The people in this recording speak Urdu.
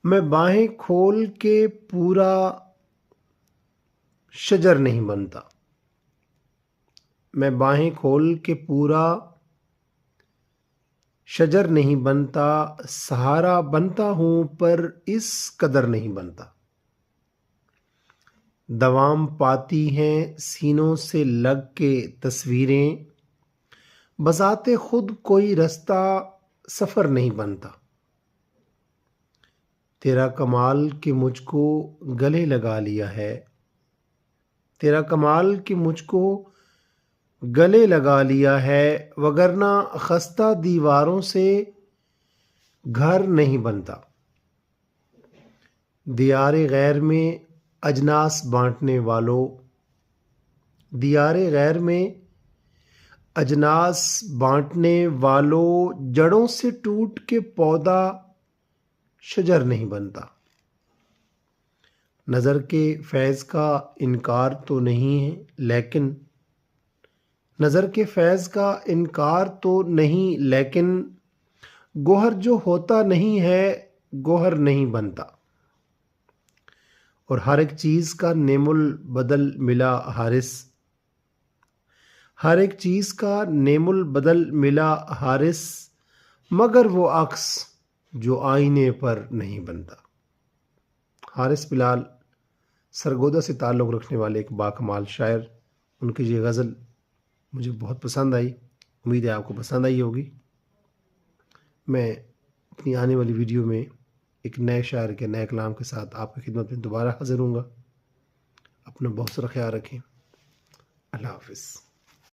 میں باہیں کھول کے پورا شجر نہیں بنتا، میں باہیں کھول کے پورا شجر نہیں بنتا، سہارا بنتا ہوں پر اس قدر نہیں بنتا۔ دوام پاتی ہیں سینوں سے لگ کے تصویریں، بذات خود کوئی رستہ سفر نہیں بنتا۔ تیرا کمال کہ مجھ کو گلے لگا لیا ہے، تیرا کمال کہ مجھ کو گلے لگا لیا ہے، وگرنہ خستہ دیواروں سے گھر نہیں بنتا۔ دیار غیر میں اجناس بانٹنے والوں، دیار غیر میں اجناس بانٹنے والوں، جڑوں سے ٹوٹ کے پودا شجر نہیں بنتا۔ نظر کے فیض کا انکار تو نہیں ہے لیکن نظر کے فیض کا انکار تو نہیں لیکن گوہر جو ہوتا نہیں ہے گوہر نہیں بنتا۔ اور ہر ایک چیز کا نعم البدل ملا حارث، ہر ایک چیز کا نعم البدل ملا حارث، مگر وہ عکس جو آئینے پر نہیں بنتا۔ حارث بلال سرگودا سے تعلق رکھنے والے ایک باکمال شاعر، ان کی یہ غزل مجھے بہت پسند آئی، امید ہے آپ کو پسند آئی ہوگی۔ میں اپنی آنے والی ویڈیو میں ایک نئے شاعر کے نئے کلام کے ساتھ آپ کی خدمت میں دوبارہ حاضر ہوں گا۔ اپنا بہت سارا خیال رکھیں۔ اللہ حافظ۔